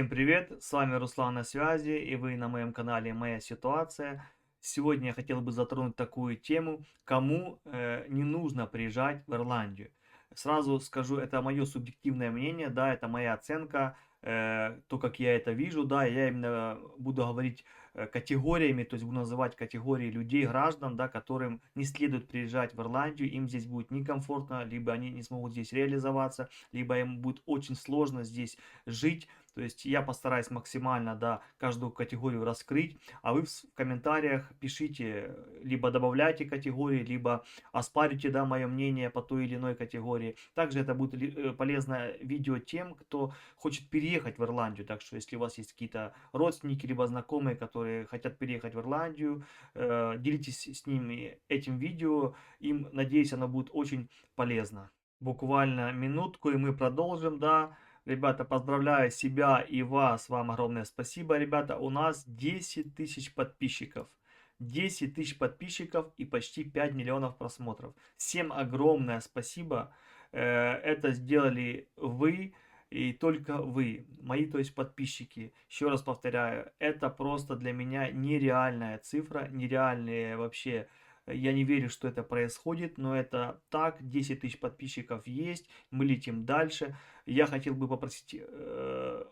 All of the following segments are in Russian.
Всем привет, с вами Руслан на связи, и вы на моем канале «Моя ситуация». Сегодня я хотел бы затронуть такую тему, кому не нужно приезжать в Ирландию. Сразу скажу, это мое субъективное мнение, да, это моя оценка, то, как я это вижу, да, я именно буду говорить категориями, то есть буду называть категории людей, граждан, да, которым не следует приезжать в Ирландию, им здесь будет некомфортно, либо они не смогут здесь реализоваться, либо им будет очень сложно здесь жить. То есть я постараюсь максимально, да, каждую категорию раскрыть, а вы в комментариях пишите, либо добавляйте категории, либо оспарите, да, мое мнение по той или иной категории. Также это будет полезное видео тем, кто хочет переехать в Ирландию. Так что если у вас есть какие-то родственники, либо знакомые, которые хотят переехать в Ирландию, делитесь с ними этим видео. Им, надеюсь, оно будет очень полезно. Буквально минутку, и мы продолжим, да. Ребята, поздравляю себя и вас. Вам огромное спасибо, ребята. У нас 10 тысяч подписчиков. 10 тысяч подписчиков и почти 5 миллионов просмотров. Всем огромное спасибо. Это сделали вы и только вы, мои, то есть подписчики. Еще раз повторяю, это просто для меня нереальная цифра, нереальные вообще. Я не верю, что это происходит, но это так. 10 тысяч подписчиков есть, мы летим дальше. Я хотел бы попросить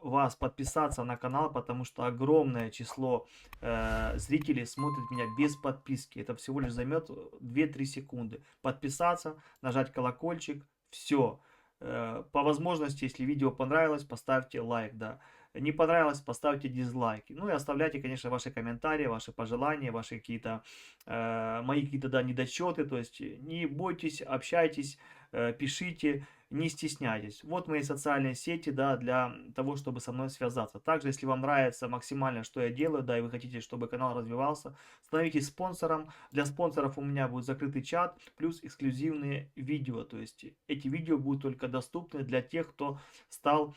вас подписаться на канал, потому что огромное число зрителей смотрит меня без подписки. Это всего лишь займет 2-3 секунды. Подписаться, нажать колокольчик, все. По возможности, если видео понравилось, поставьте лайк, да. Не понравилось, поставьте дизлайки. Ну и оставляйте, конечно, ваши комментарии, ваши пожелания, ваши какие-то, мои какие-то, да, недочеты. То есть не бойтесь, общайтесь, пишите, не стесняйтесь. Вот мои социальные сети, да, для того, чтобы со мной связаться. Также, если вам нравится максимально, что я делаю, да, и вы хотите, чтобы канал развивался, становитесь спонсором. Для спонсоров у меня будет закрытый чат, плюс эксклюзивные видео. То есть эти видео будут только доступны для тех, кто стал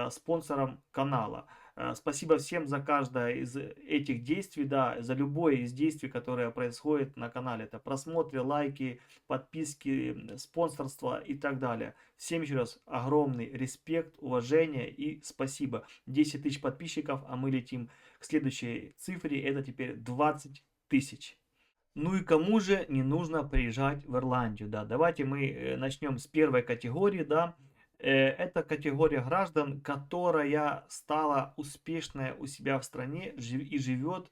спонсором канала. Спасибо всем за каждое из этих действий, да, за любое из действий, которое происходит на канале. Это просмотры, лайки, подписки, спонсорство и так далее. Всем еще раз огромный респект, уважение и спасибо. 10 тысяч подписчиков, а мы летим к следующей цифре, это теперь 20 тысяч. Ну и кому же не нужно приезжать в Ирландию, да? Давайте мы начнем с первой категории, да. Это категория граждан, которая стала успешная у себя в стране и живет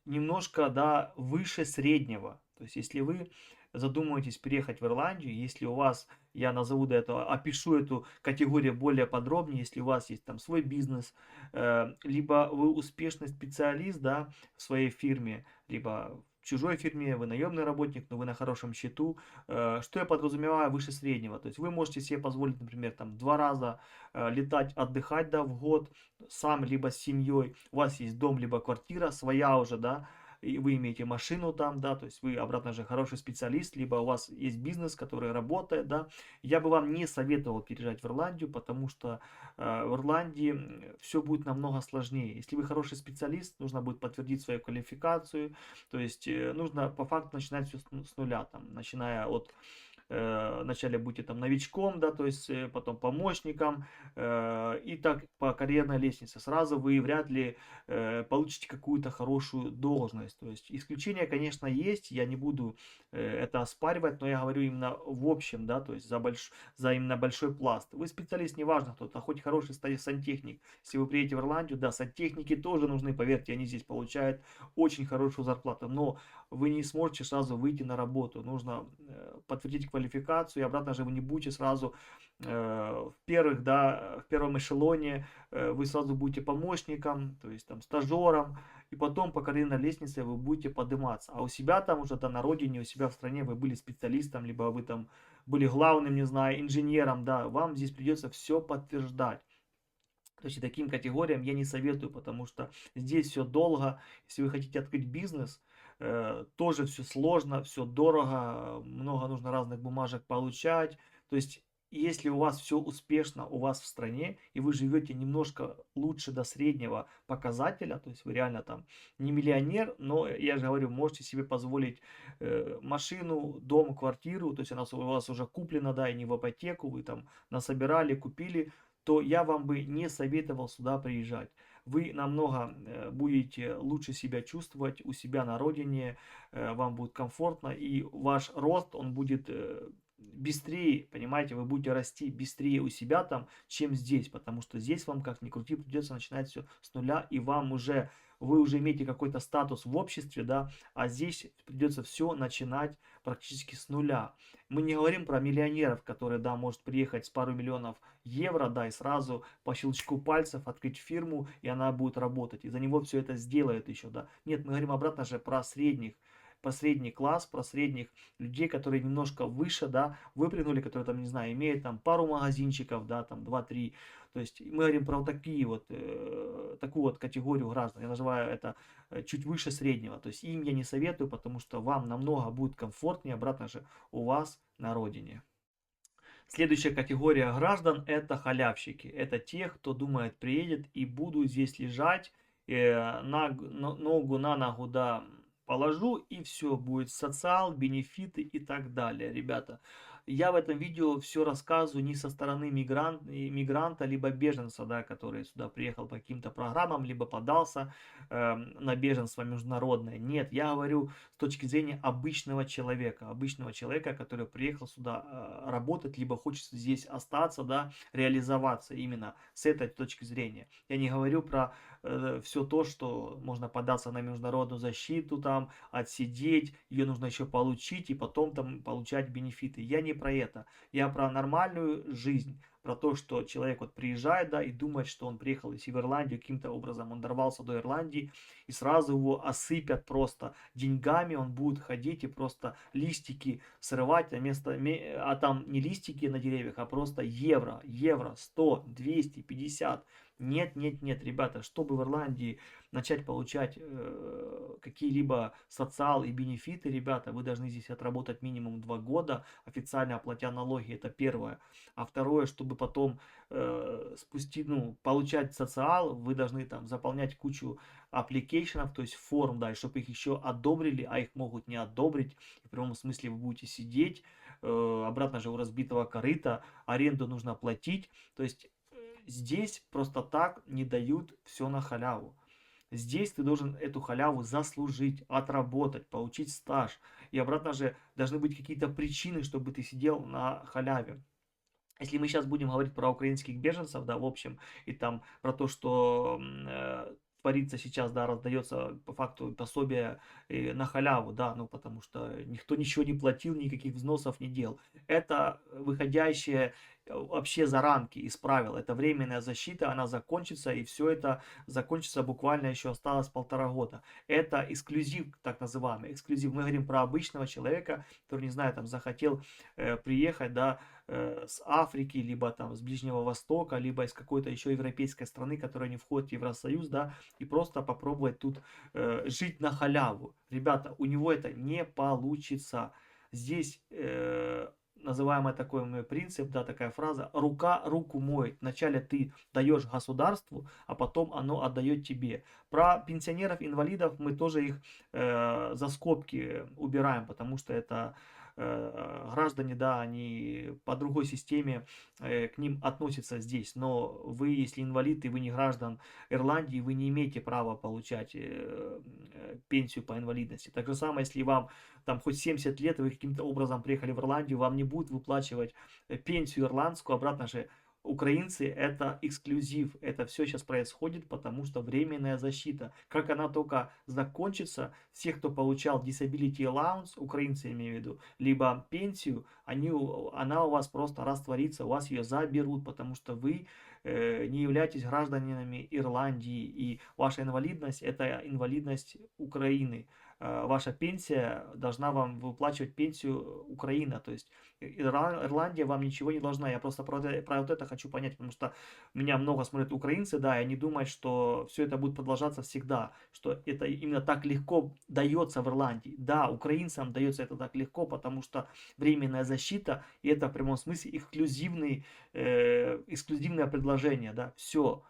немножко, да, выше среднего. То есть, если вы задумываетесь переехать в Ирландию, если у вас, я назову до этого, опишу эту категорию более подробнее, если у вас есть там свой бизнес, либо вы успешный специалист, да, в своей фирме, либо в чужой фирме, вы наемный работник, но вы на хорошем счету. Что я подразумеваю выше среднего? То есть вы можете себе позволить, например, там 2 раза летать, отдыхать, да, в год, сам, либо с семьей. У вас есть дом, либо квартира своя уже, да, и вы имеете машину там, да, то есть вы обратно же хороший специалист, либо у вас есть бизнес, который работает, да. Я бы вам не советовал переезжать в Ирландию, потому что в Ирландии все будет намного сложнее. Если вы хороший специалист, нужно будет подтвердить свою квалификацию, то есть нужно по факту начинать все с нуля, там, начиная от вначале будете там новичком, да, то есть потом помощником, и так по карьерной лестнице. Сразу вы вряд ли получите какую-то хорошую должность. То есть исключения, конечно, есть, я не буду это оспаривать, но я говорю именно в общем, да, то есть за именно большой пласт. Вы специалист, неважно кто-то, хоть хороший сантехник. Если вы приедете в Ирландию, да, сантехники тоже нужны, поверьте, они здесь получают очень хорошую зарплату, но вы не сможете сразу выйти на работу. Нужно подтвердить квалификацию, и обратно же вы не будете сразу в первых, да, в первом эшелоне, вы сразу будете помощником, то есть там стажером, и потом по карьерной лестнице вы будете подниматься. А у себя там уже, да, на родине, у себя в стране вы были специалистом, либо вы там были главным, не знаю, инженером, да, вам здесь придется все подтверждать. То есть и таким категориям я не советую, потому что здесь все долго. Если вы хотите открыть бизнес, тоже все сложно, все дорого, много нужно разных бумажек получать. То есть если у вас все успешно у вас в стране, и вы живете немножко лучше до среднего показателя, то есть вы реально там не миллионер, но я же говорю, можете себе позволить машину, дом, квартиру, то есть она у вас уже куплена, да, и не в ипотеку, вы там насобирали, купили, то я вам бы не советовал сюда приезжать. Вы намного будете лучше себя чувствовать у себя на родине, вам будет комфортно, и ваш рост, он будет быстрее, понимаете, вы будете расти быстрее у себя там, чем здесь, потому что здесь вам, как ни крути, придется начинать все с нуля, и вам уже, вы уже имеете какой-то статус в обществе, да, а здесь придется все начинать практически с нуля. Мы не говорим про миллионеров, которые, да, может приехать с пару миллионов евро, да, и сразу по щелчку пальцев открыть фирму, и она будет работать, и за него все это сделает еще, да. Нет, мы говорим обратно же про средний класс, про средних людей, которые немножко выше, да, выпрыгнули, которые там, не знаю, имеют там пару магазинчиков, да, там 2-3. То есть мы говорим про вот такие вот, такую вот категорию граждан. Я называю это чуть выше среднего. То есть им я не советую, потому что вам намного будет комфортнее, обратно же, у вас на родине. Следующая категория граждан — это халявщики. Это те, кто думает, приедет и буду здесь лежать, ногу на ногу, да, положу, и все, будет социал, бенефиты и так далее, ребята. Я в этом видео все рассказываю не со стороны мигранта, либо беженца, да, который сюда приехал по каким-то программам, либо подался на беженство международное. Нет, я говорю с точки зрения обычного человека, который приехал сюда работать, либо хочет здесь остаться, да, реализоваться именно с этой точки зрения. Я не говорю про все то, что можно податься на международную защиту, там, отсидеть, ее нужно еще получить и потом там получать бенефиты. Я не про это. Я про нормальную жизнь, про то, что человек вот приезжает, да, и думает, что он приехал из Ирландии каким-то образом, он дорвался до Ирландии, и сразу его осыпят просто деньгами, он будет ходить и просто листики срывать, а там не листики на деревьях, а просто евро, 100, 200, 50. Нет, нет, нет, ребята, чтобы в Ирландии начать получать какие-либо социал и бенефиты, ребята, вы должны здесь отработать минимум 2 года, официально оплатя налоги, это первое. А второе, чтобы потом получать социал, вы должны там заполнять кучу аппликейшенов, то есть форм, да, и чтобы их еще одобрили, а их могут не одобрить, в прямом смысле вы будете сидеть, обратно же у разбитого корыта, аренду нужно платить, то есть здесь просто так не дают все на халяву. Здесь ты должен эту халяву заслужить, отработать, получить стаж. И обратно же должны быть какие-то причины, чтобы ты сидел на халяве. Если мы сейчас будем говорить про украинских беженцев, да, в общем, и там про то, что творится сейчас, да, раздается по факту пособие на халяву, да, ну потому что никто ничего не платил, никаких взносов не делал. Это выходящее вообще за рамки из правил. Это временная защита, она закончится, и все это закончится буквально еще осталось 1,5 года. Это эксклюзив, так называемый, эксклюзив. Мы говорим про обычного человека, который, не знаю, там захотел приехать, да, с Африки, либо там с Ближнего Востока, либо из какой-то еще европейской страны, которая не входит в Евросоюз, да, и просто попробовать тут жить на халяву. Ребята, у него это не получится. Здесь называемый такой мой принцип, да, такая фраза: рука руку моет. Вначале ты даешь государству, а потом оно отдает тебе. Про пенсионеров, инвалидов мы тоже их за скобки убираем, потому что это граждане, да, они по другой системе к ним относятся здесь. Но вы, если инвалид и вы не граждан Ирландии, вы не имеете права получать пенсию по инвалидности. Так же самое, если вам там хоть 70 лет, и вы каким-то образом приехали в Ирландию, вам не будут выплачивать пенсию ирландскую, обратно же украинцы — это эксклюзив. Это все сейчас происходит, потому что временная защита. Как она только закончится, все, кто получал disability allowance, украинцы имею в виду, либо пенсию, она у вас просто растворится, у вас ее заберут, потому что вы не являетесь гражданинами Ирландии, и ваша инвалидность — это инвалидность Украины. Ваша пенсия должна вам выплачивать пенсию Украина, то есть Ирландия вам ничего не должна. Я просто про вот это хочу понять, потому что меня много смотрят украинцы, да, и они думают, что все это будет продолжаться всегда, что это именно так легко дается в Ирландии. Да, украинцам дается это так легко, потому что временная защита, и это в прямом смысле эксклюзивное предложение, да, все.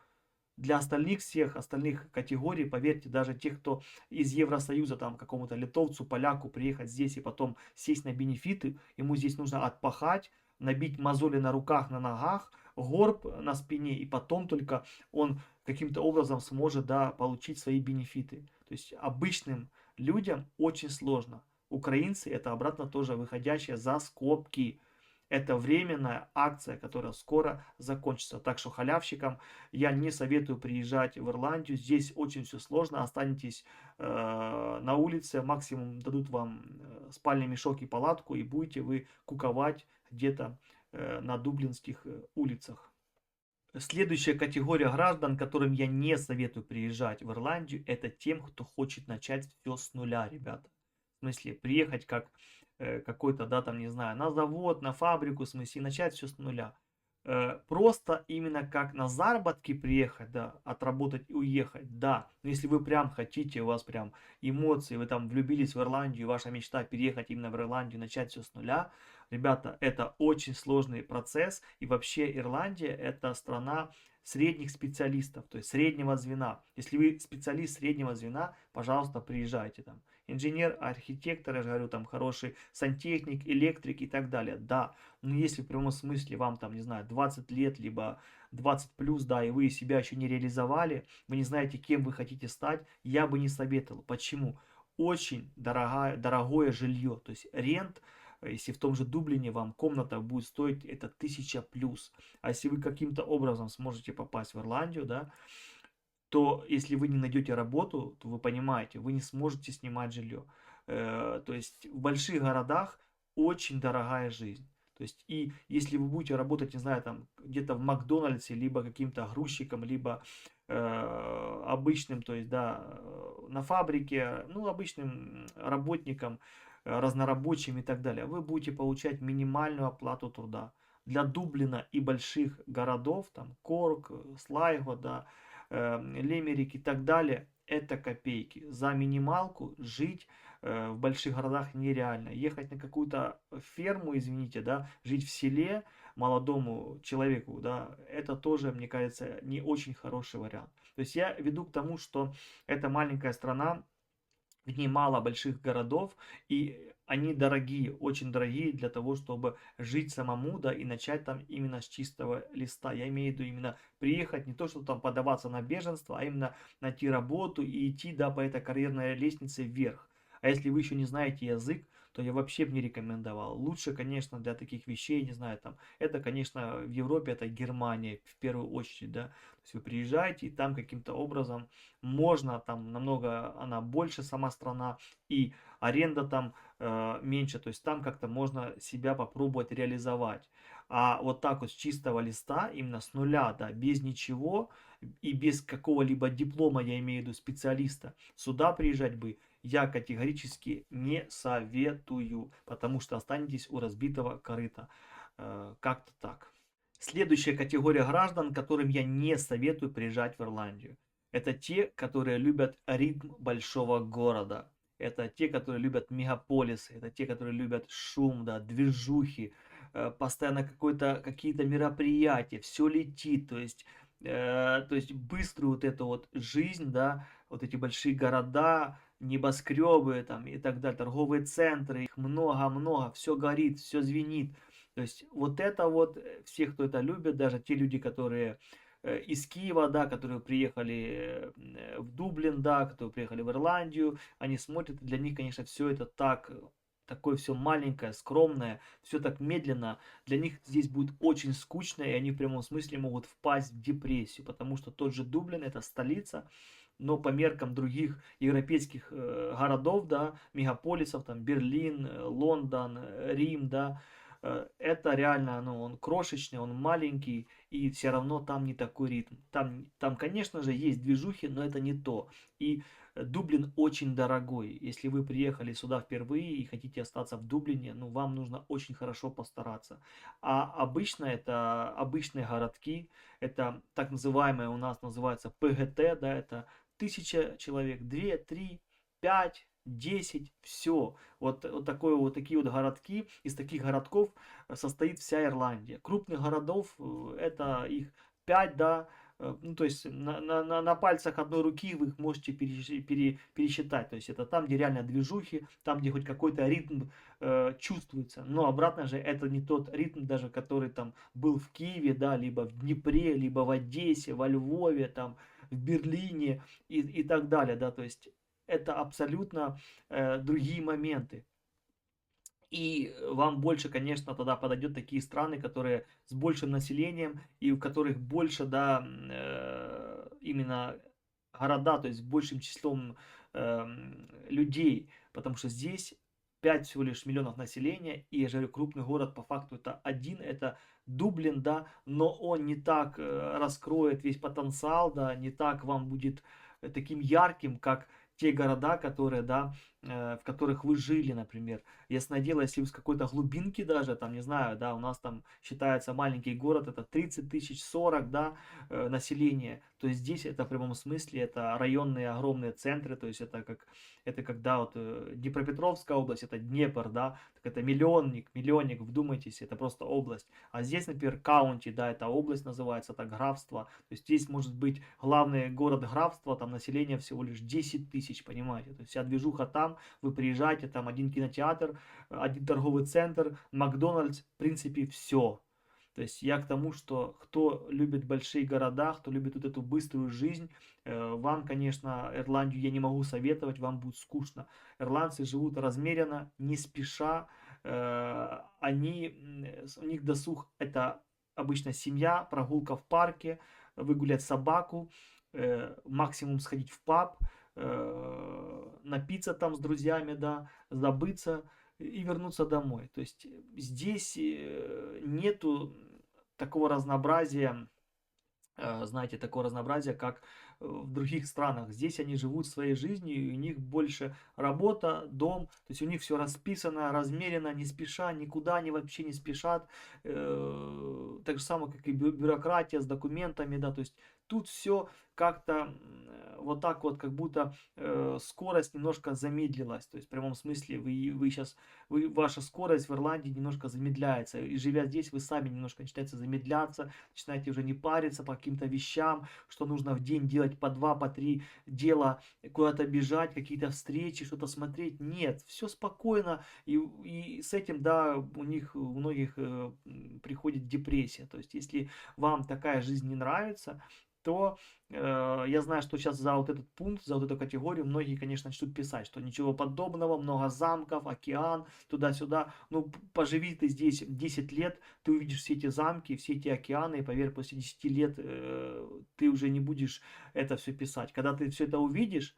Для остальных, всех остальных категорий, поверьте, даже тех, кто из Евросоюза, там, какому-то литовцу, поляку приехать здесь и потом сесть на бенефиты, ему здесь нужно отпахать, набить мозоли на руках, на ногах, горб на спине, и потом только он каким-то образом сможет, да, получить свои бенефиты. То есть обычным людям очень сложно. Украинцы это обратно тоже выходящие за скобки. Это временная акция, которая скоро закончится. Так что халявщикам я не советую приезжать в Ирландию. Здесь очень все сложно. Останетесь на улице. Максимум дадут вам спальный мешок и палатку. И будете вы куковать где-то на дублинских улицах. Следующая категория граждан, которым я не советую приезжать в Ирландию, это тем, кто хочет начать все с нуля, ребята. В смысле, приехать как какой-то, да, там, не знаю, на завод, на фабрику, в смысле, начать все с нуля. Просто именно как на заработки приехать, да, отработать и уехать, да. Но если вы прям хотите, у вас прям эмоции, вы там влюбились в Ирландию, ваша мечта переехать именно в Ирландию, начать все с нуля, ребята, это очень сложный процесс. И вообще Ирландия это страна средних специалистов, то есть среднего звена. Если вы специалист среднего звена, пожалуйста, приезжайте там. Инженер, архитектор, я же говорю, там хороший сантехник, электрик и так далее. Да, но если в прямом смысле вам там, не знаю, 20 лет, либо 20 плюс, да, и вы себя еще не реализовали, вы не знаете, кем вы хотите стать, я бы не советовал. Почему? Очень дорогое жилье, то есть рент, если в том же Дублине вам комната будет стоить это 1000 плюс. А если вы каким-то образом сможете попасть в Ирландию, да, то если вы не найдете работу, то вы понимаете, вы не сможете снимать жилье. То есть в больших городах очень дорогая жизнь. То есть и если вы будете работать, не знаю, там где-то в Макдональдсе, либо каким-то грузчиком, либо обычным, то есть, да, на фабрике, ну, обычным работником, разнорабочим и так далее, вы будете получать минимальную оплату труда. Для Дублина и больших городов, там Корк, Слайго, да, Лемерик и так далее, это копейки. За минималку жить в больших городах нереально. Ехать на какую-то ферму, извините, да, жить в селе молодому человеку, да, это тоже, мне кажется, не очень хороший вариант. То есть я веду к тому, что это маленькая страна, в ней мало больших городов, и они дорогие, очень дорогие для того, чтобы жить самому, да, и начать там именно с чистого листа. Я имею в виду именно приехать, не то, что там подаваться на беженство, а именно найти работу и идти, да, по этой карьерной лестнице вверх. А если вы еще не знаете язык, то я вообще бы не рекомендовал. Лучше, конечно, для таких вещей, не знаю, там, это, конечно, в Европе, это Германия в первую очередь, да. То есть вы приезжаете, и там каким-то образом можно, там намного она больше сама страна, и аренда там меньше, то есть там как-то можно себя попробовать реализовать. А вот так вот с чистого листа, именно с нуля, да, без ничего и без какого-либо диплома, я имею в виду специалиста, сюда приезжать бы я категорически не советую, потому что останетесь у разбитого корыта. Как-то так. Следующая категория граждан, которым я не советую приезжать в Ирландию. Это те, которые любят ритм большого города. Это те, которые любят мегаполисы. Это те, которые любят шум, да, движухи. Постоянно какие-то мероприятия. Все летит. То есть быструю вот эту вот жизнь, да, вот эти большие города, небоскребы там и так далее, торговые центры, их много-много, все горит, все звенит. То есть вот это вот, все, кто это любит, даже те люди, которые из Киева, да, которые приехали в Дублин, да, которые приехали в Ирландию, они смотрят, для них, конечно, все это так, такое все маленькое, скромное, все так медленно, для них здесь будет очень скучно, и они в прямом смысле могут впасть в депрессию, потому что тот же Дублин это столица, но по меркам других европейских городов, да, мегаполисов, там Берлин, Лондон, Рим, да, это реально, ну, он крошечный, он маленький, и все равно там не такой ритм. Там, конечно же, есть движухи, но это не то. И Дублин очень дорогой. Если вы приехали сюда впервые и хотите остаться в Дублине, ну, вам нужно очень хорошо постараться. А обычно это обычные городки, это так называемые у нас называется ПГТ, да, это 1000 человек, 2, 3, 5, 10, все. Вот такие вот городки, из таких городков состоит вся Ирландия. Крупных городов, это их 5, да, ну, то есть на пальцах одной руки вы их можете пересчитать. То есть это там, где реально движухи, там, где хоть какой-то ритм чувствуется. Но обратно же это не тот ритм даже, который там был в Киеве, да, либо в Днепре, либо в Одессе, во Львове, там, в Берлине и так далее, да, то есть это абсолютно другие моменты. И вам больше, конечно, тогда подойдет такие страны, которые с большим населением и у которых больше, да, именно города, то есть с большим числом людей, потому что здесь 5 всего лишь миллионов населения, и я же говорю, крупный город по факту это один, это Дублин, да, но он не так раскроет весь потенциал, да, не так вам будет таким ярким, как те города, которые, да, в которых вы жили, например. Ясное дело, если вы с какой-то глубинки даже, там, не знаю, да, у нас там считается маленький город, это 30 тысяч, 40, да, населения, то есть здесь это в прямом смысле, это районные огромные центры, то есть это когда вот Днепропетровская область, это Днепр, да, так это миллионник, вдумайтесь, это просто область. А здесь, например, каунти, да, это область называется, это графство, то есть здесь может быть главный город графства, там население всего лишь 10 тысяч, понимаете, то есть вся движуха там, вы приезжаете, там один кинотеатр, один торговый центр, Макдональдс, в принципе, все. То есть я к тому, что кто любит большие города, кто любит вот эту быструю жизнь, вам, конечно, Ирландию я не могу советовать, вам будет скучно. Ирландцы живут размеренно, не спеша, у них досуг это обычно семья, прогулка в парке, выгулять собаку, максимум сходить в паб, напиться там с друзьями, да, забыться и вернуться домой. То есть здесь нету такого разнообразия, знаете, такого разнообразия, как в других странах. Здесь они живут своей жизнью, и у них больше работа, дом, то есть у них все расписано, размерено, не спеша, никуда они вообще не спешат. Так же самое, как и бюрократия с документами, да, то есть тут все как-то вот так вот, как будто скорость немножко замедлилась, то есть в прямом смысле вы сейчас, ваша скорость в Ирландии немножко замедляется, и живя здесь, вы сами немножко начинаете замедляться, начинаете уже не париться по каким-то вещам, что нужно в день делать по 2, по 3 дела, куда-то бежать, какие-то встречи, что-то смотреть. Нет, все спокойно, и с этим, да, у многих приходит депрессия. То есть, если вам такая жизнь не нравится, то я знаю, что сейчас за вот этот пункт, за вот эту категорию многие, конечно, начнут писать, что ничего подобного, много замков, океан, туда-сюда. Ну, поживи ты здесь 10 лет, ты увидишь все эти замки, все эти океаны, и поверь, после 10 лет ты уже не будешь это все писать. Когда ты все это увидишь,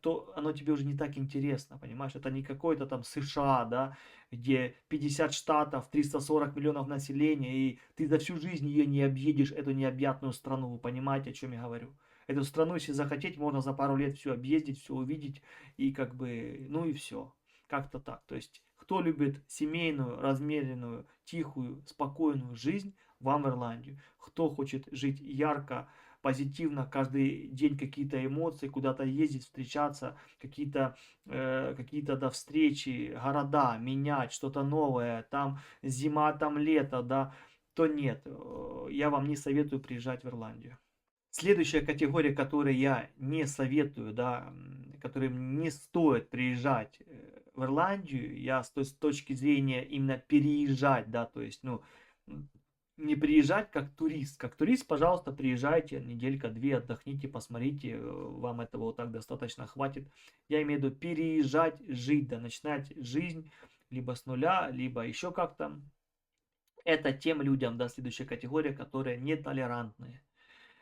то оно тебе уже не так интересно, понимаешь? Это не какой-то там США, да, где 50 штатов, 340 миллионов населения, и ты за всю жизнь ее не объедешь, эту необъятную страну. Вы понимаете, о чем я говорю? Эту страну, если захотеть, можно за пару лет все объездить, все увидеть, и как бы, ну и все. Как-то так. То есть, кто любит семейную, размеренную, тихую, спокойную жизнь, вам в Ирландию. Кто хочет жить ярко, позитивно, каждый день какие-то эмоции, куда-то ездить, встречаться, какие-то да, встречи, города, менять, что-то новое, там зима, там лето, да, то нет, я вам не советую приезжать в Ирландию. Следующая категория, которой я не советую, да, которым не стоит приезжать в Ирландию, я с точки зрения именно переезжать, да, то есть, ну, не приезжать как турист. Как турист, пожалуйста, приезжайте, неделька-две, отдохните, посмотрите, вам этого вот так достаточно хватит. Я имею в виду переезжать, жить, да, начинать жизнь либо с нуля, либо еще как-то. Это тем людям, да, следующая категория, которые нетолерантные,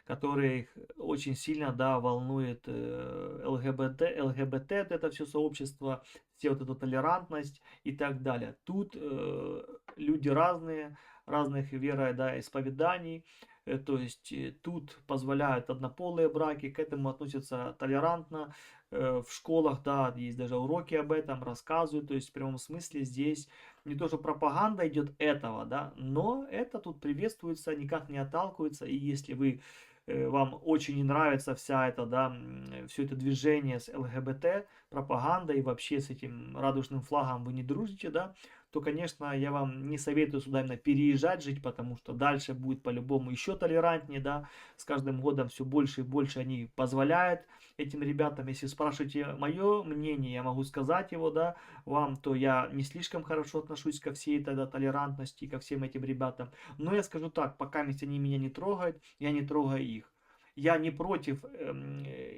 которых очень сильно, да, волнует ЛГБТ, это все сообщество, все вот эту толерантность и так далее. Тут люди разные, разных вера, да, исповеданий, то есть тут позволяют однополые браки, к этому относятся толерантно, в школах, да, есть даже уроки об этом, рассказывают, то есть в прямом смысле здесь не то, что пропаганда идет этого, да, но это тут приветствуется, никак не отталкивается, и если вы вам очень не нравится вся эта, да, все это движение с ЛГБТ, пропагандой и вообще с этим радужным флагом вы не дружите, да, то, конечно, я вам не советую сюда именно переезжать жить, потому что дальше будет по-любому еще толерантнее, да, с каждым годом все больше и больше они позволяют этим ребятам. Если спрашиваете мое мнение, я могу сказать его, да, вам, то я не слишком хорошо отношусь ко всей тогда толерантности, ко всем этим ребятам. Но я скажу так, пока они меня не трогают, я не трогаю их. Я не против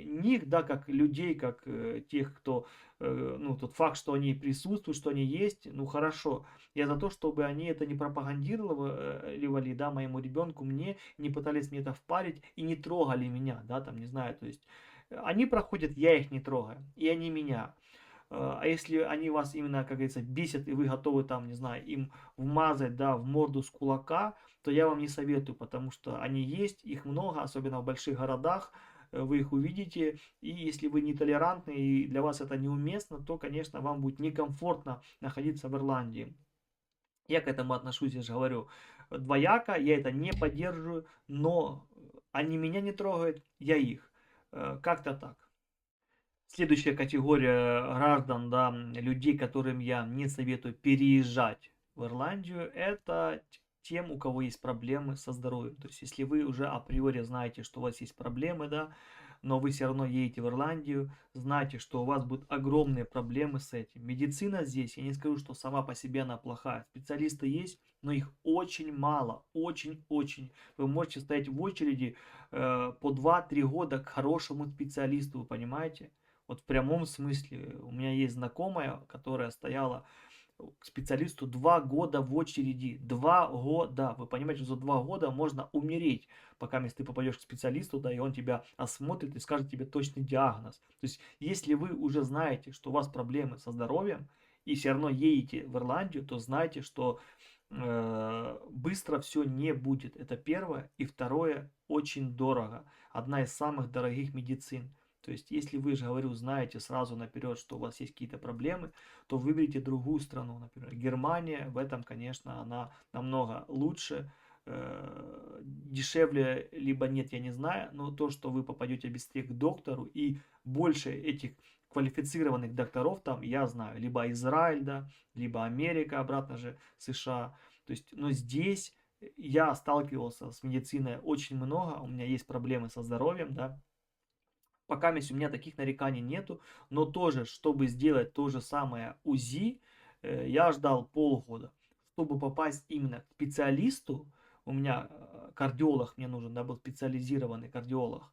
них, да, как людей, как тех, кто, ну, тот факт, что они присутствуют, что они есть, ну, хорошо. Я за то, чтобы они это не пропагандировали, да, моему ребенку, мне, не пытались мне это впарить и не трогали меня, да, там, не знаю, то есть, они проходят, я их не трогаю, и они меня. А если они вас именно, как говорится, бесят, и вы готовы там, не знаю, им вмазать, да, в морду с кулака, то я вам не советую, потому что они есть, их много, особенно в больших городах, вы их увидите, и если вы нетолерантны и для вас это неуместно, то, конечно, вам будет некомфортно находиться в Ирландии. Я к этому отношусь, я же говорю, двояко, я это не поддерживаю, но они меня не трогают, я их. Как-то так. Следующая категория граждан, да, людей, которым я не советую переезжать в Ирландию, это тем, у кого есть проблемы со здоровьем. То есть, если вы уже априори знаете, что у вас есть проблемы, да, но вы все равно едете в Ирландию, знайте, что у вас будут огромные проблемы с этим. Медицина здесь, я не скажу, что сама по себе она плохая. Специалисты есть, но их очень мало, очень-очень. Вы можете стоять в очереди по 2-3 года к хорошему специалисту, вы понимаете? Вот в прямом смысле. У меня есть знакомая, которая стояла к специалисту 2 года в очереди. 2 года. Вы понимаете, что за 2 года можно умереть, пока ты попадешь к специалисту, да, и он тебя осмотрит и скажет тебе точный диагноз. То есть, если вы уже знаете, что у вас проблемы со здоровьем, и все равно едете в Ирландию, то знайте, что быстро все не будет. Это первое. И второе, очень дорого. Одна из самых дорогих медицин. То есть, если вы же, говорю, знаете сразу наперед, что у вас есть какие-то проблемы, то выберите другую страну, например, Германия. В этом, конечно, она намного лучше, дешевле, либо нет, я не знаю, но то, что вы попадете быстрее к доктору и больше этих квалифицированных докторов там, я знаю, либо Израиль, да, либо Америка, обратно же США. То есть, но здесь я сталкивался с медициной очень много, у меня есть проблемы со здоровьем, да, пока у меня таких нареканий нету, но тоже, чтобы сделать то же самое УЗИ, я ждал полгода. Чтобы попасть именно к специалисту, у меня кардиолог мне нужен, да, был специализированный кардиолог,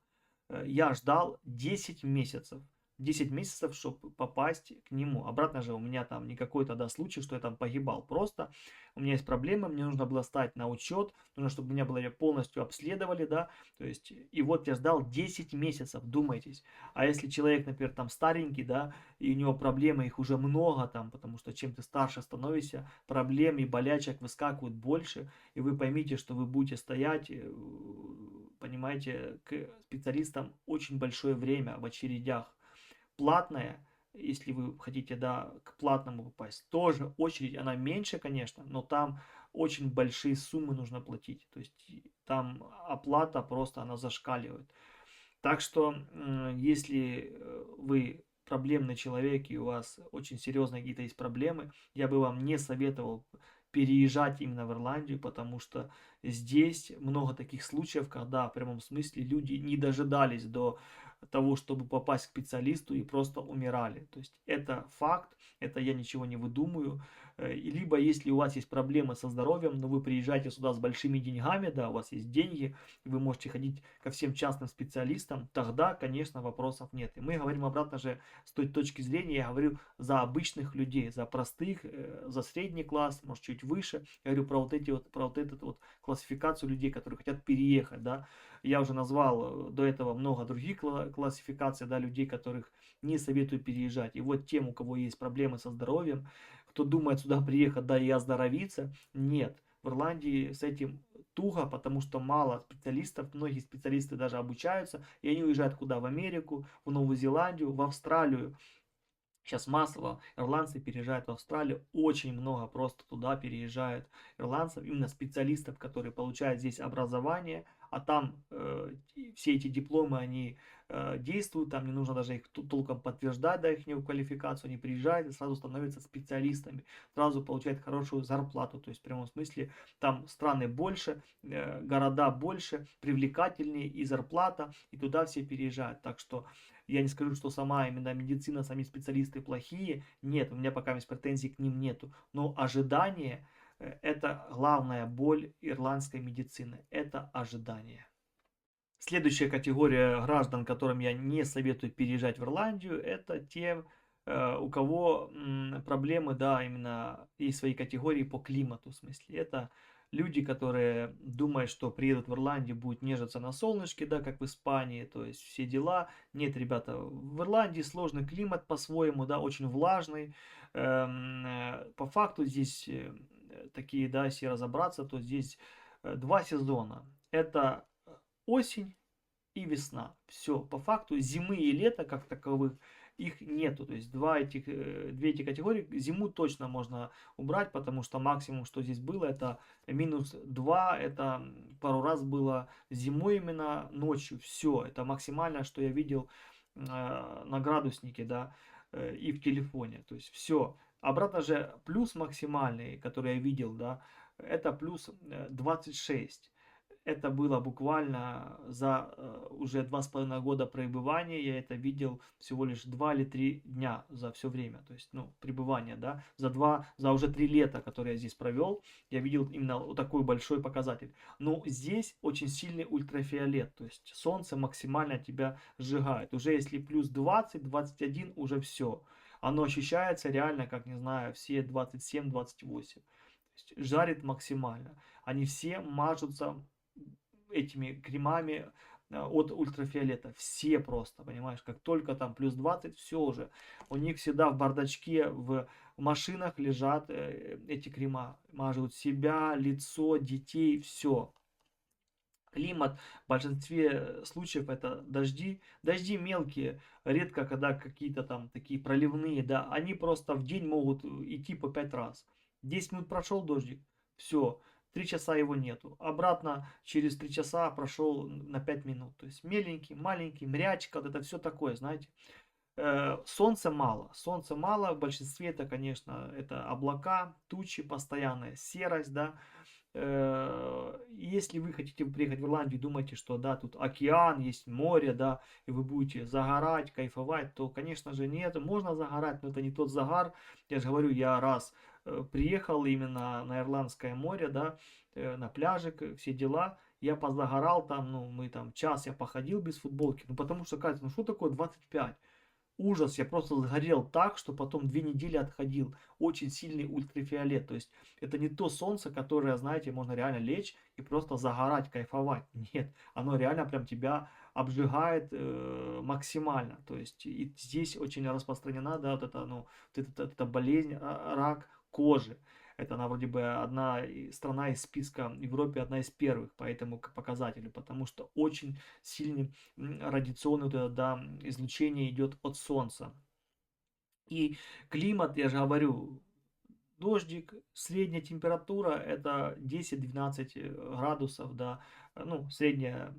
я ждал 10 месяцев. 10 месяцев, чтобы попасть к нему. Обратно же у меня там никакой тогда случай, что я там погибал. Просто у меня есть проблема, мне нужно было стать на учет, нужно, чтобы меня было полностью обследовали, да, то есть, и вот я ждал 10 месяцев, думайтесь. А если человек, например, там старенький, да, и у него проблемы, их уже много там, потому что чем ты старше становишься, проблем и болячек выскакивают больше, и вы поймите, что вы будете стоять, понимаете, к специалистам очень большое время в очередях. Платная, если вы хотите, да, к платному попасть, тоже очередь, она меньше, конечно, но там очень большие суммы нужно платить. То есть там оплата просто, она зашкаливает. Так что, если вы проблемный человек и у вас очень серьезные какие-то есть проблемы, я бы вам не советовал переезжать именно в Ирландию, потому что здесь много таких случаев, когда в прямом смысле люди не дожидались до того, чтобы попасть к специалисту и просто умирали. То есть это факт, это я ничего не выдумываю. Либо если у вас есть проблемы со здоровьем, но вы приезжаете сюда с большими деньгами, да, у вас есть деньги, и вы можете ходить ко всем частным специалистам, тогда, конечно, вопросов нет. И мы говорим обратно же с той точки зрения, я говорю за обычных людей, за простых, за средний класс, может чуть выше. Я говорю про вот эту вот классификацию людей, которые хотят переехать, да. Я уже назвал до этого много других классификаций, да, людей, которых не советую переезжать. И вот тем, у кого есть проблемы со здоровьем, кто думает сюда приехать, да, и оздоровиться, нет. В Ирландии с этим туго, потому что мало специалистов, многие специалисты даже обучаются, и они уезжают куда? В Америку, в Новую Зеландию, в Австралию. Сейчас массово ирландцы переезжают в Австралию, очень много просто туда переезжают ирландцев, именно специалистов, которые получают здесь образование, а там все эти дипломы, они действуют, там не нужно даже их толком подтверждать, да, их квалификацию, они приезжают и сразу становятся специалистами, сразу получают хорошую зарплату, то есть в прямом смысле там страны больше, города больше, привлекательнее и зарплата, и туда все переезжают, так что я не скажу, что сама именно медицина, сами специалисты плохие, нет, у меня пока есть претензий к ним нету, но ожидание это главная боль ирландской медицины, это ожидание. Следующая категория граждан, которым я не советую переезжать в Ирландию, это те, у кого проблемы, да, именно есть свои категории по климату, в смысле. Это люди, которые думают, что приедут в Ирландию, будут нежиться на солнышке, да, как в Испании, то есть все дела. Нет, ребята, в Ирландии сложный климат по-своему, да, очень влажный. По факту здесь такие, да, если разобраться, то здесь два сезона. Это осень и весна. Все, по факту зимы и лета как таковых их нету. То есть две эти категории, зиму точно можно убрать, потому что максимум, что здесь было, это -2, это пару раз было зимой именно ночью. Все, это максимально, что я видел на градуснике, да, и в телефоне. То есть все. Обратно же плюс максимальный, который я видел, да, это плюс 26. Это было буквально за уже 2,5 года пребывания. Я это видел всего лишь 2 или 3 дня за все время. То есть, ну, пребывание, да. За уже 3 лета, которые я здесь провел, я видел именно вот такой большой показатель. Но здесь очень сильный ультрафиолет. То есть, солнце максимально тебя сжигает. Уже если плюс 20, 21, уже все. Оно ощущается реально, как, не знаю, все 27-28. Жарит максимально. Они все мажутся этими кремами от ультрафиолета. Все просто, понимаешь, как только там плюс 20, все уже. У них всегда в бардачке, в машинах лежат эти крема. Мажут себя, лицо, детей, все. Климат в большинстве случаев это дожди. Дожди мелкие, редко когда какие-то там такие проливные, да, они просто в день могут идти по 5 раз. 10 минут прошел дождик, все, 3 часа его нету. Обратно через 3 часа прошел на 5 минут. То есть меленький, маленький, мрячка, вот это все такое, знаете. Солнца мало, в большинстве это, конечно, это облака, тучи, постоянная серость, да. Если вы хотите приехать в Ирландию и думаете, что да, тут океан, есть море, да, и вы будете загорать, кайфовать, то, конечно же, нет, можно загорать, но это не тот загар. Я же говорю, я раз приехал именно на Ирландское море, да, на пляжик, все дела, я позагорал там, ну, мы там час я походил без футболки, ну, потому что, Катя, ну, что такое 25? Ужас, я просто сгорел так, что потом 2 недели отходил. Очень сильный ультрафиолет. То есть это не то солнце, которое, знаете, можно реально лечь и просто загорать, кайфовать. Нет, оно реально прям тебя обжигает максимально. То есть и здесь очень распространена, да, вот это, ну, вот эта болезнь, рак кожи. Это она вроде бы страна из списка в Европе, одна из первых по этому показателю, потому что очень сильный радиационное вот это, да, излучение идет от солнца. И климат, я же говорю, дождик, средняя температура это 10-12 градусов, да, ну, средняя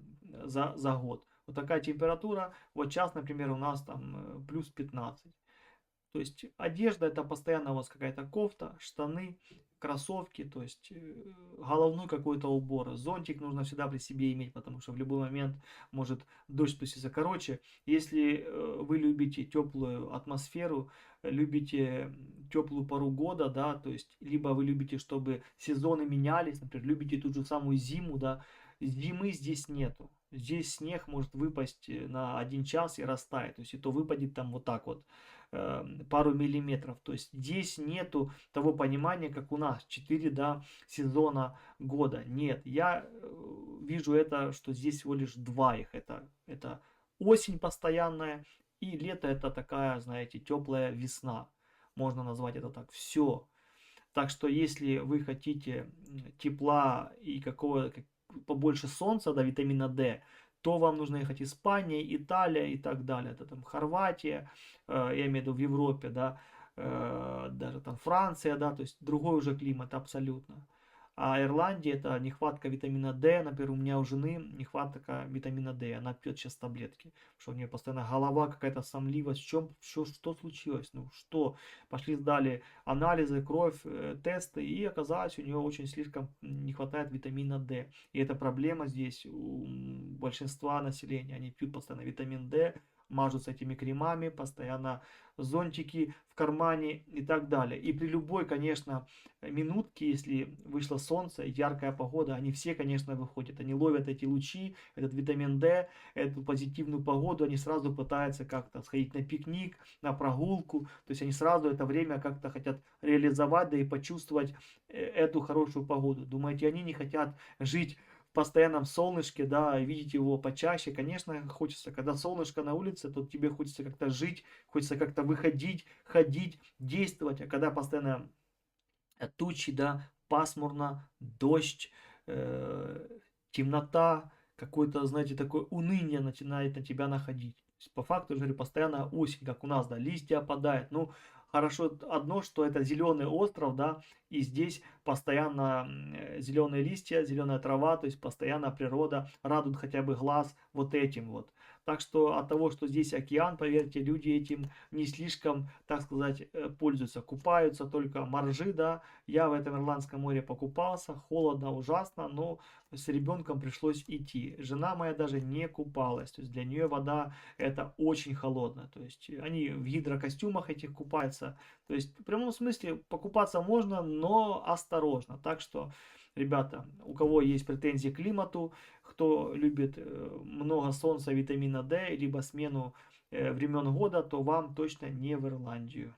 за год. Вот такая температура, вот сейчас, например, у нас там плюс 15. То есть одежда это постоянно у вас какая-то кофта, штаны, кроссовки, то есть головной какой-то убор. Зонтик нужно всегда при себе иметь, потому что в любой момент может дождь спуститься. Короче, если вы любите теплую атмосферу, любите теплую пору года, да, то есть либо вы любите, чтобы сезоны менялись, например, любите ту же самую зиму, да, зимы здесь нету. Здесь снег может выпасть на 1 час и растает, то есть и то выпадет там вот так вот пару миллиметров. То есть здесь нету того понимания, как у нас 4, да, сезона года. Нет, я вижу это, что здесь всего лишь 2 их. Это осень постоянная и лето это такая, знаете, теплая весна. Можно назвать это так. Все. Так что если вы хотите тепла и побольше солнца, да, витамина D, то вам нужно ехать Испания, Италия и так далее. Это там Хорватия, я имею в виду в Европе, да, даже там Франция, да, то есть другой уже климат абсолютно. А Ирландия это нехватка витамина D. Например, у меня у жены нехватка витамина D. Она пьет сейчас таблетки, что у нее постоянно голова какая-то сонливость. В чем, что случилось? Ну что? Пошли сдали анализы, кровь, тесты, и оказалось, у нее очень слишком не хватает витамина D. И это проблема здесь у большинства населения. Они пьют постоянно витамин D, мажутся этими кремами, постоянно зонтики в кармане и так далее. И при любой, конечно, минутке, если вышло солнце, яркая погода, они все, конечно, выходят. Они ловят эти лучи, этот витамин D, эту позитивную погоду, они сразу пытаются как-то сходить на пикник, на прогулку. То есть они сразу это время как-то хотят реализовать, да и почувствовать эту хорошую погоду. Думаете, они не хотят жить в постоянном солнышке, да, видеть его почаще? Конечно, хочется. Когда солнышко на улице, то тебе хочется как-то жить, хочется как-то выходить, ходить, действовать. А когда постоянно тучи, да, пасмурно, дождь, темнота, какое-то, знаете, такое уныние начинает на тебя находить. То есть, по факту, я говорю, постоянно осень, как у нас, да, листья опадают. Ну, хорошо одно, что это зеленый остров, да, и здесь постоянно зеленые листья, зеленая трава, то есть постоянно природа радует хотя бы глаз вот этим вот. Так что от того, что здесь океан, поверьте, люди этим не слишком, так сказать, пользуются. Купаются только моржи, да. Я в этом Ирландском море покупался, холодно ужасно, но с ребенком пришлось идти. Жена моя даже не купалась, то есть для нее вода это очень холодно. То есть они в гидрокостюмах этих купаются. То есть в прямом смысле покупаться можно, но осторожно. Так что, ребята, у кого есть претензии к климату, кто любит много солнца, витамина D, либо смену времен года, то вам точно не в Ирландию.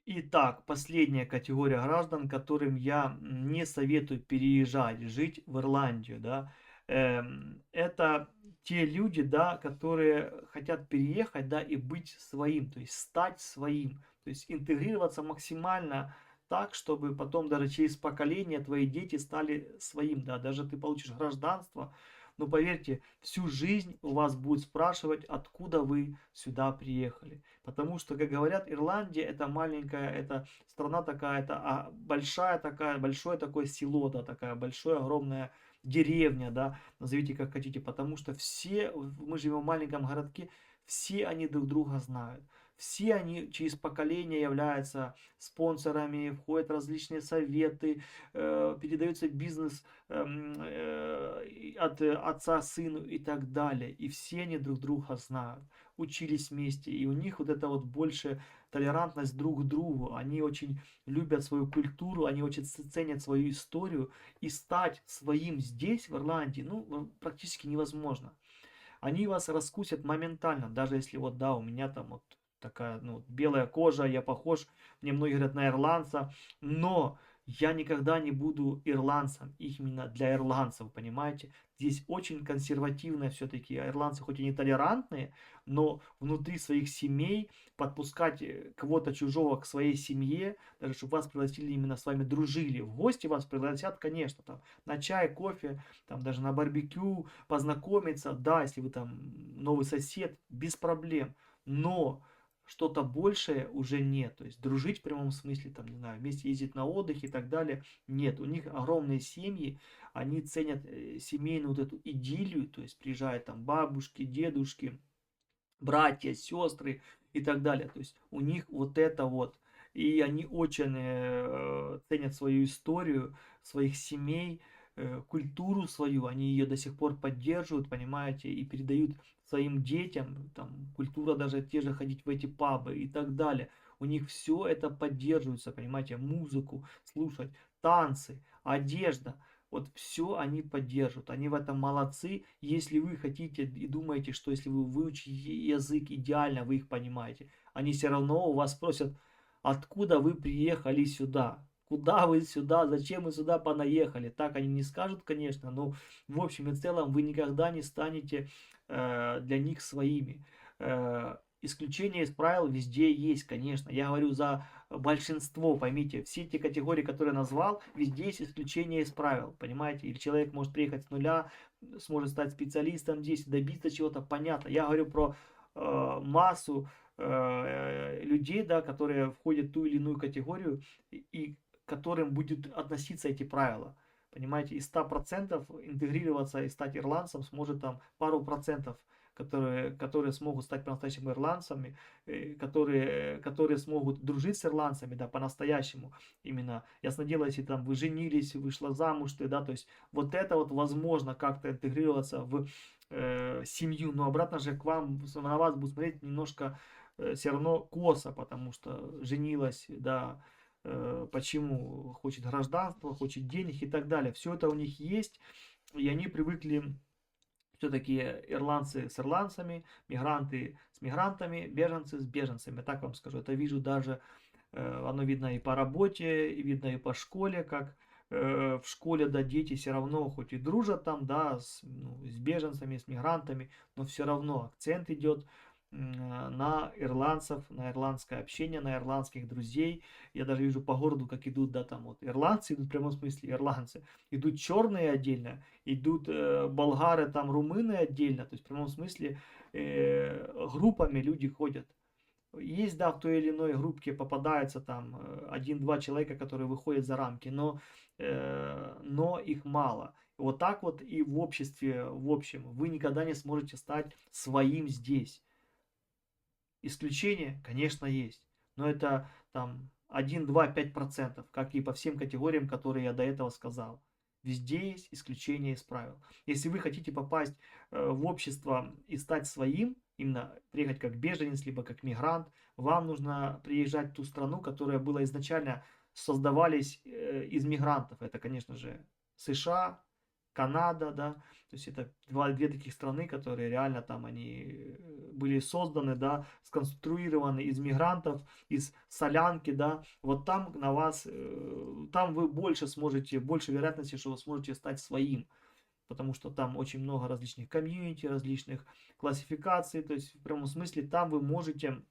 Итак, последняя категория граждан, которым я не советую переезжать, жить в Ирландию, да, это те люди, да, которые хотят переехать, да, и быть своим, то есть стать своим, то есть интегрироваться максимально так, чтобы потом даже через поколение твои дети стали своим, да, даже ты получишь гражданство, но поверьте, всю жизнь у вас будут спрашивать, откуда вы сюда приехали. Потому что, как говорят, Ирландия это маленькая, это страна такая, это большая такая, большое такое село, да, такая большая, огромная деревня, да, назовите как хотите. Потому что все, мы живем в маленьком городке, все они друг друга знают. Все они через поколение являются спонсорами, входят различные советы, передается бизнес от отца сыну и так далее. И все они друг друга знают, учились вместе, и у них вот это вот больше толерантность друг к другу. Они очень любят свою культуру, они очень ценят свою историю, и стать своим здесь, в Ирландии, ну, практически невозможно. Они вас раскусят моментально, даже если вот, да, у меня там вот такая, ну, белая кожа, я похож, мне многие говорят на ирландца, но я никогда не буду ирландцем, именно для ирландцев, понимаете? Здесь очень консервативно все-таки, ирландцы хоть и не толерантные, но внутри своих семей подпускать кого-то чужого к своей семье, даже чтобы вас пригласили, именно с вами дружили, в гости вас пригласят, конечно, там, на чай, кофе, там, даже на барбекю, познакомиться, да, если вы там новый сосед, без проблем, но что-то большее уже нет. То есть дружить в прямом смысле, там, не знаю, вместе ездить на отдых и так далее, нет. У них огромные семьи, они ценят семейную вот эту идиллию, то есть приезжают там бабушки, дедушки, братья, сестры и так далее. То есть у них вот это вот. И они очень ценят свою историю, своих семей, культуру свою, они ее до сих пор поддерживают, понимаете, и передают своим детям, там, культура даже те же ходить в эти пабы и так далее. У них все это поддерживается, понимаете, музыку слушать, танцы, одежда. Вот все они поддерживают, они в этом молодцы. Если вы хотите и думаете, что если вы выучите язык идеально, вы их понимаете, они все равно у вас спросят, откуда вы приехали сюда, куда вы сюда, зачем вы сюда понаехали. Так они не скажут, конечно, но в общем и целом вы никогда не станете для них своими. Исключения из правил везде есть, конечно. Я говорю за большинство, поймите. Все эти категории, которые я назвал, везде есть исключения из правил, понимаете. Или человек может приехать с нуля, сможет стать специалистом здесь, добиться чего-то, понятно. Я говорю про массу людей, да, которые входят в ту или иную категорию и к которым будет относиться эти правила. Понимаете, из 100% интегрироваться и стать ирландцем сможет там пару процентов, которые смогут стать по-настоящему ирландцами, которые смогут дружить с ирландцами, да, по-настоящему. Именно, ясно дело, если там вы женились, вышла замуж, ты, да, то есть вот это вот возможно как-то интегрироваться в семью, но обратно же к вам, на вас будут смотреть немножко все равно косо, потому что женилась, да, почему хочет гражданство, хочет денег и так далее. Все это у них есть, и они привыкли все-таки ирландцы с ирландцами, мигранты с мигрантами, беженцы с беженцами. Так вам скажу, это вижу даже, оно видно и по работе, и видно и по школе, как в школе, да, дети все равно хоть и дружат там, да, с беженцами, с мигрантами, но все равно акцент идет на ирландцев, на ирландское общение, на ирландских друзей. Я даже вижу по городу, как идут, да, там вот ирландцы идут в прямом смысле, ирландцы. Идут черные отдельно, идут болгары, там румыны отдельно. То есть в прямом смысле группами люди ходят. Есть, да, в той или иной группке попадается там один-два человека, которые выходят за рамки, но их мало. Вот так вот и в обществе, в общем, вы никогда не сможете стать своим здесь. Исключения, конечно, есть, но это там 1, 2, 5%, как и по всем категориям, которые я до этого сказал. Везде есть исключения из правил. Если вы хотите попасть в общество и стать своим, именно приехать как беженец, либо как мигрант, вам нужно приезжать в ту страну, которая была изначально создавались из мигрантов. Это, конечно же, США, Канада, да, то есть это две таких страны, которые реально там они были созданы, да, сконструированы из мигрантов, из солянки, да, вот там на вас, там вы больше сможете, больше вероятности, что вы сможете стать своим, потому что там очень много различных комьюнити, различных классификаций, то есть в прямом смысле там вы можете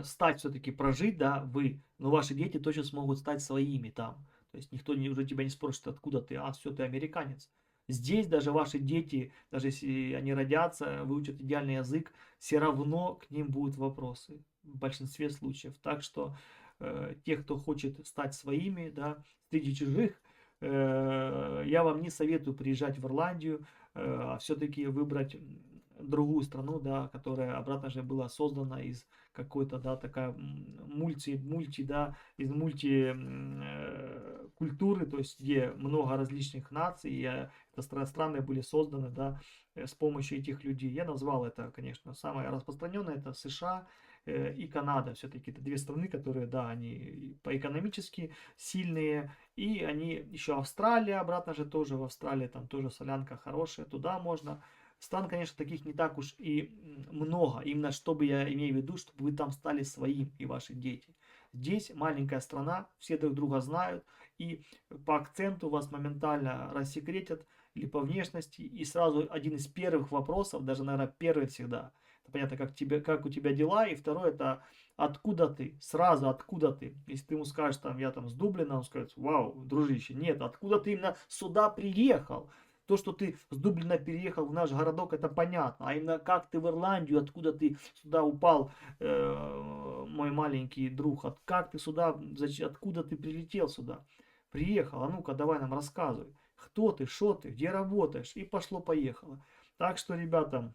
стать все-таки прожить, да, вы, но ваши дети точно смогут стать своими там. То есть никто уже тебя не спросит, откуда ты, а все, ты американец. Здесь даже ваши дети, даже если они родятся, выучат идеальный язык, все равно к ним будут вопросы в большинстве случаев. Так что те, кто хочет стать своими, да, среди чужих, я вам не советую приезжать в Ирландию, а все-таки выбрать другую страну, да, которая обратно же была создана из какой-то, да, такая мульти, да, из культуры, то есть где много различных наций, и это страны были созданы, да, с помощью этих людей. Я назвал это, конечно, самое распространенное, это США и Канада. Все-таки это две страны, которые, да, они по-экономически сильные, и они еще Австралия, обратно же тоже в Австралии, там тоже солянка хорошая, туда можно. Стран, конечно, таких не так уж и много. Именно чтобы я имею в виду, чтобы вы там стали своим и ваши дети. Здесь маленькая страна, все друг друга знают, и по акценту вас моментально рассекретят, или по внешности, и сразу один из первых вопросов, даже, наверное, первый всегда, это понятно, как у тебя дела, и второе, это откуда ты, сразу откуда ты. Если ты ему скажешь, там, я там с Дублина, он скажет, вау, дружище, нет, откуда ты именно сюда приехал? То, что ты с Дублина переехал в наш городок, это понятно. А именно как ты в Ирландию, откуда ты сюда упал, мой маленький друг, как ты сюда, откуда ты прилетел сюда? Приехал, а ну-ка давай нам рассказывай. Кто ты, что ты, где работаешь? И пошло-поехало. Так что, ребята,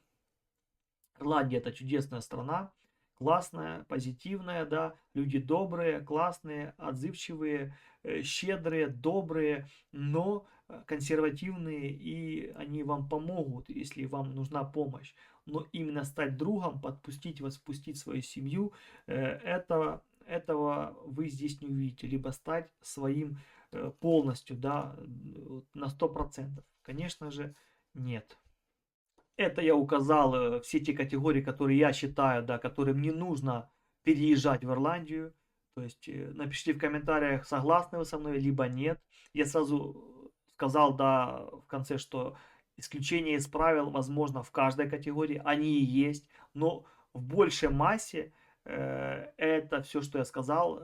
Ирландия это чудесная страна, классная, позитивная, да, люди добрые, классные, отзывчивые, щедрые, добрые, но консервативные, и они вам помогут, если вам нужна помощь. Но именно стать другом, подпустить вас, впустить в свою семью, этого вы здесь не увидите. Либо стать своим полностью, да, на 100%. Конечно же, нет. Это я указал все те категории, которые я считаю, да, которым не нужно переезжать в Ирландию. То есть напишите в комментариях, согласны вы со мной, либо нет. Я сразу сказал, да, в конце, что исключения из правил возможно в каждой категории, они и есть, но в большей массе это все, что я сказал,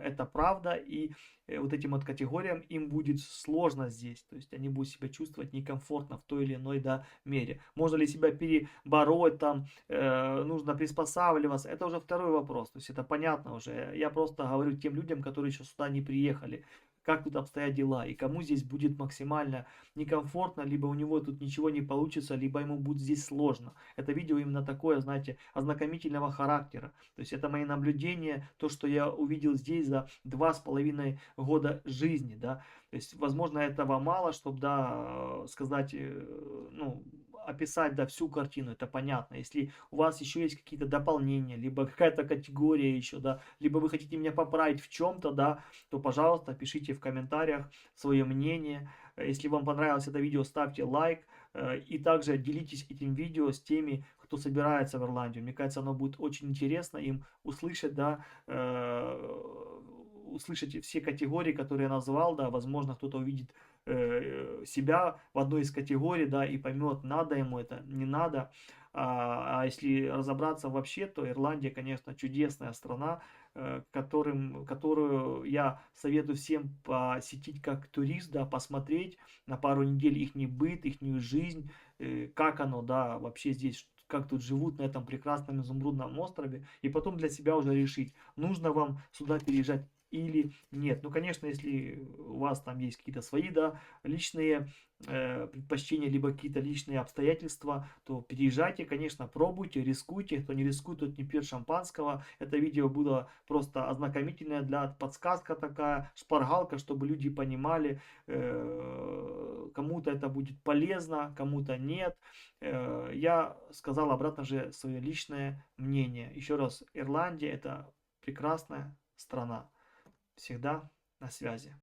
это правда, и вот этим вот категориям им будет сложно здесь, то есть они будут себя чувствовать некомфортно в той или иной, да, мере. Можно ли себя перебороть, там, нужно приспосабливаться, это уже второй вопрос, то есть это понятно уже. Я просто говорю тем людям, которые еще сюда не приехали, как тут обстоят дела, и кому здесь будет максимально некомфортно, либо у него тут ничего не получится, либо ему будет здесь сложно. Это видео именно такое, знаете, ознакомительного характера. То есть это мои наблюдения, то, что я увидел здесь за 2,5 года жизни, да. То есть, возможно, этого мало, чтобы, да, сказать, ну, описать, да, всю картину, это понятно. Если у вас еще есть какие-то дополнения, либо какая-то категория еще, да, либо вы хотите меня поправить в чем-то, да, то, пожалуйста, пишите в комментариях свое мнение. Если вам понравилось это видео, ставьте лайк. И также делитесь этим видео с теми, кто собирается в Ирландию. Мне кажется, оно будет очень интересно им услышать, да, услышать все категории, которые я назвал, да, возможно, кто-то увидит себя в одной из категорий, да, и поймет, надо ему это, не надо. А если разобраться вообще, то Ирландия, конечно, чудесная страна, которую я советую всем посетить как турист, да, посмотреть на пару недель их быт, их жизнь, как оно, да, вообще здесь, как тут живут на этом прекрасном изумрудном острове, и потом для себя уже решить, нужно вам сюда переезжать или нет. Ну, конечно, если у вас там есть какие-то свои, да, личные предпочтения, либо какие-то личные обстоятельства, то переезжайте, конечно, пробуйте, рискуйте. Кто не рискует, тот не пьет шампанского. Это видео было просто ознакомительное, для подсказка такая, шпаргалка, чтобы люди понимали, кому-то это будет полезно, кому-то нет. Я сказал обратно же свое личное мнение. Еще раз, Ирландия это прекрасная страна. Всегда на связи.